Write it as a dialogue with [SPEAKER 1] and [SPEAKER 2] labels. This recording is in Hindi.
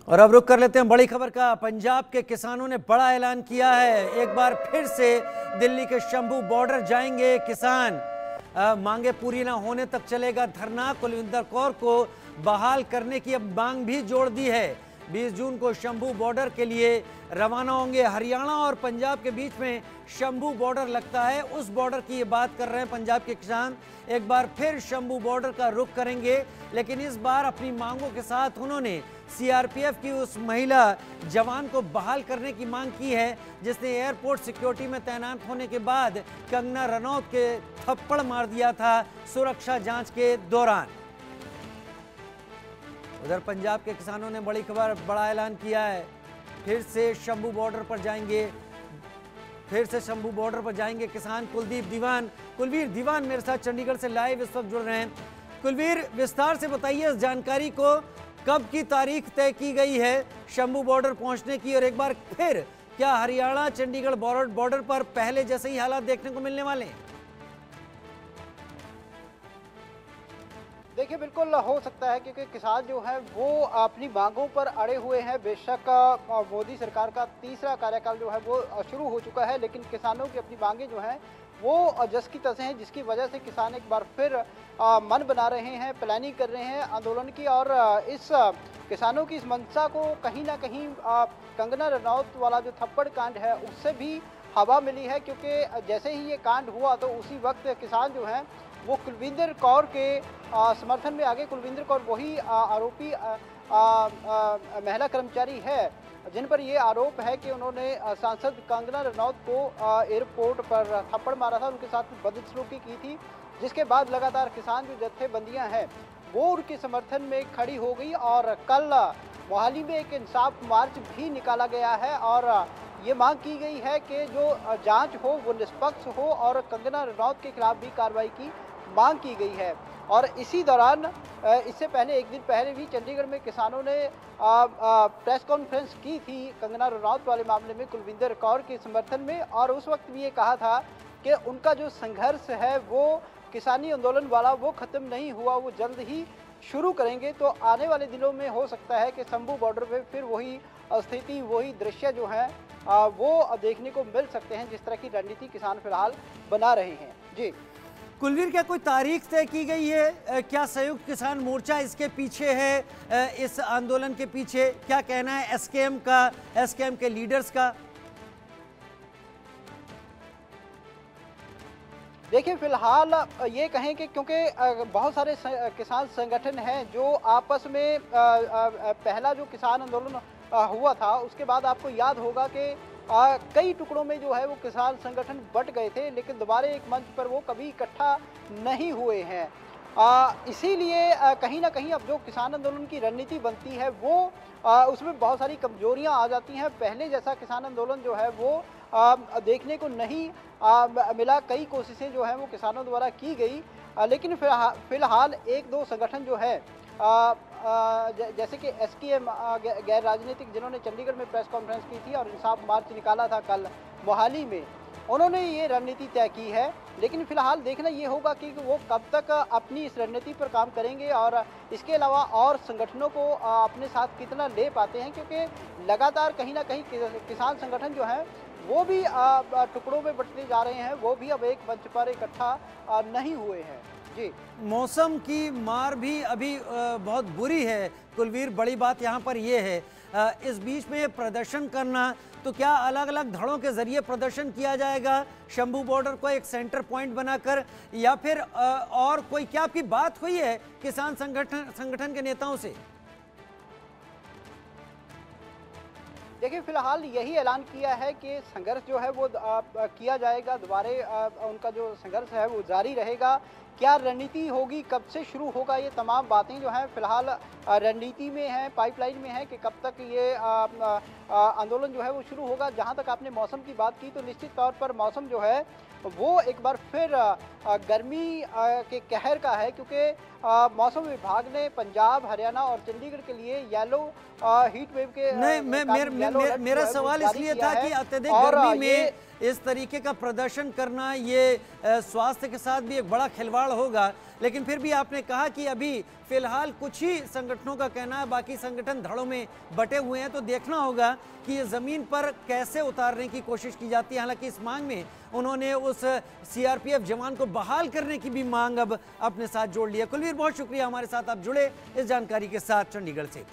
[SPEAKER 1] और अब रुक कर लेते हैं बड़ी खबर का। पंजाब के किसानों ने बड़ा ऐलान किया है। एक बार फिर से दिल्ली के शंभू बॉर्डर जाएंगे किसान। मांगे पूरी ना होने तक चलेगा धरना। कुलविंदर कौर को बहाल करने की अब मांग भी जोड़ दी है। 20 जून को शंभू बॉर्डर के लिए रवाना होंगे। हरियाणा और पंजाब के बीच में शंभू बॉर्डर लगता है, उस बॉर्डर की ये बात कर रहे हैं पंजाब के किसान। एक बार फिर शंभू बॉर्डर का रुख करेंगे, लेकिन इस बार अपनी मांगों के साथ उन्होंने सीआरपीएफ की उस महिला जवान को बहाल करने की मांग की है जिसने एयरपोर्ट सिक्योरिटी में तैनात होने के बाद कंगना रनौत के थप्पड़ मार दिया था सुरक्षा जांच के दौरान। उधर पंजाब के किसानों ने बड़ी खबर, बड़ा ऐलान किया है। फिर से शंभू बॉर्डर पर जाएंगे, फिर से शंभू बॉर्डर पर जाएंगे किसान। कुलवीर दीवान मेरे साथ चंडीगढ़ से लाइव इस वक्त जुड़ रहे हैं। कुलवीर, विस्तार से बताइए इस जानकारी को, कब की तारीख तय की गई है शंभू बॉर्डर पहुंचने की, और एक बार फिर क्या हरियाणा चंडीगढ़ बॉर्डर पर पहले जैसे ही हालात देखने को मिलने वाले हैं?
[SPEAKER 2] देखिए, बिल्कुल हो सकता है क्योंकि किसान जो है वो अपनी मांगों पर अड़े हुए हैं। बेशक मोदी सरकार का तीसरा कार्यकाल जो है वो शुरू हो चुका है, लेकिन किसानों की अपनी मांगें जो हैं वो जस की तस हैं, जिसकी वजह से किसान एक बार फिर मन बना रहे हैं, प्लानिंग कर रहे हैं आंदोलन की। और इस किसानों की इस मंशा को कहीं ना कहीं कंगना रनौत वाला जो थप्पड़ कांड है उससे भी हवा मिली है, क्योंकि जैसे ही ये कांड हुआ तो उसी वक्त किसान जो हैं वो कुलविंदर कौर के समर्थन में आगे। कुलविंदर कौर वही आरोपी महिला कर्मचारी है जिन पर ये आरोप है कि उन्होंने सांसद कंगना रनौत को एयरपोर्ट पर थप्पड़ मारा था, उनके साथ बदसलूकी की थी, जिसके बाद लगातार किसान जो जत्थेबंदियां हैं वो उनके समर्थन में खड़ी हो गई। और कल मोहाली में एक इंसाफ मार्च भी निकाला गया है और ये मांग की गई है कि जो जांच हो वो निष्पक्ष हो और कंगना रनौत के खिलाफ भी कार्रवाई की मांग की गई है। और इसी दौरान इससे पहले एक दिन पहले भी चंडीगढ़ में किसानों ने प्रेस कॉन्फ्रेंस की थी कंगना रनौत वाले मामले में कुलविंदर कौर के समर्थन में, और उस वक्त भी ये कहा था कि उनका जो संघर्ष है वो किसानी आंदोलन वाला वो ख़त्म नहीं हुआ, वो जल्द ही शुरू करेंगे। तो आने वाले दिनों में हो सकता है कि शंभू बॉर्डर पे फिर वही स्थिति, वही दृश्य जो है वो देखने को मिल सकते हैं, जिस तरह की रणनीति किसान फिलहाल बना रहे हैं। जी
[SPEAKER 1] कुलवीर, क्या कोई तारीख तय की गई है? क्या संयुक्त किसान मोर्चा इसके पीछे है? इस आंदोलन के पीछे क्या कहना है एसकेएम का, एसकेएम के लीडर्स का?
[SPEAKER 2] देखिए, फिलहाल ये कहें कि क्योंकि बहुत सारे किसान संगठन हैं जो आपस में पहला जो किसान आंदोलन हुआ था उसके बाद आपको याद होगा कि कई टुकड़ों में जो है वो किसान संगठन बट गए थे, लेकिन दोबारा एक मंच पर वो कभी इकट्ठा नहीं हुए हैं। इसीलिए कहीं ना कहीं अब जो किसान आंदोलन की रणनीति बनती है वो उसमें बहुत सारी कमजोरियां आ जाती हैं। पहले जैसा किसान आंदोलन जो है वो देखने को नहीं मिला। कई कोशिशें जो है वो किसानों द्वारा की गई, लेकिन फिलहाल एक दो संगठन जो है जैसे कि एसकेएम गैर राजनीतिक, जिन्होंने चंडीगढ़ में प्रेस कॉन्फ्रेंस की थी और इंसाफ मार्च निकाला था कल मोहाली में, उन्होंने ये रणनीति तय की है। लेकिन फिलहाल देखना ये होगा कि वो कब तक अपनी इस रणनीति पर काम करेंगे और इसके अलावा और संगठनों को अपने साथ कितना ले पाते हैं, क्योंकि लगातार कहीं ना कहीं किसान संगठन जो है वो भी टुकड़ों में बंटते जा रहे हैं, वो भी अब एक मंच पर इकट्ठा नहीं हुए हैं। जी,
[SPEAKER 1] मौसम की मार भी अभी बहुत बुरी है कुलवीर। बड़ी बात यहाँ पर यह है, इस बीच में प्रदर्शन करना, तो क्या अलग अलग धड़ों के जरिए प्रदर्शन किया जाएगा शंभू बॉर्डर को एक सेंटर पॉइंट बनाकर, या फिर और कोई, क्या आपकी बात हुई है किसान संगठन के नेताओं से?
[SPEAKER 2] देखिए, फिलहाल यही ऐलान किया है कि संघर्ष जो है वो किया जाएगा, दोबारा उनका जो संघर्ष है वो जारी रहेगा। क्या रणनीति होगी, कब से शुरू होगा, ये तमाम बातें जो हैं फिलहाल रणनीति में है, पाइपलाइन में है कि कब तक ये आंदोलन जो है वो शुरू होगा। जहां तक आपने मौसम की बात की तो निश्चित तौर पर मौसम जो है वो एक बार फिर गर्मी के कहर का है, क्योंकि मौसम विभाग ने पंजाब, हरियाणा और चंडीगढ़ के लिए येलो हीट वेव के
[SPEAKER 1] नहीं, मेरा सवाल इसलिए था कि अत्यधिक गर्मी में इस तरीके का प्रदर्शन करना ये स्वास्थ्य के साथ भी एक बड़ा खिलवाड़ होगा। लेकिन फिर भी आपने कहा कि अभी फिलहाल कुछ ही संगठनों का कहना है, बाकी संगठन धड़ों में बटे हुए हैं, तो देखना होगा कि ये जमीन पर कैसे उतारने की कोशिश की जाती है। हालांकि इस मांग में उन्होंने उस सीआरपीएफ जवान को बहाल करने की भी मांग अब अपने साथ जोड़ लिया। कुलवीर, बहुत शुक्रिया हमारे साथ आप जुड़े इस जानकारी के साथ चंडीगढ़ से।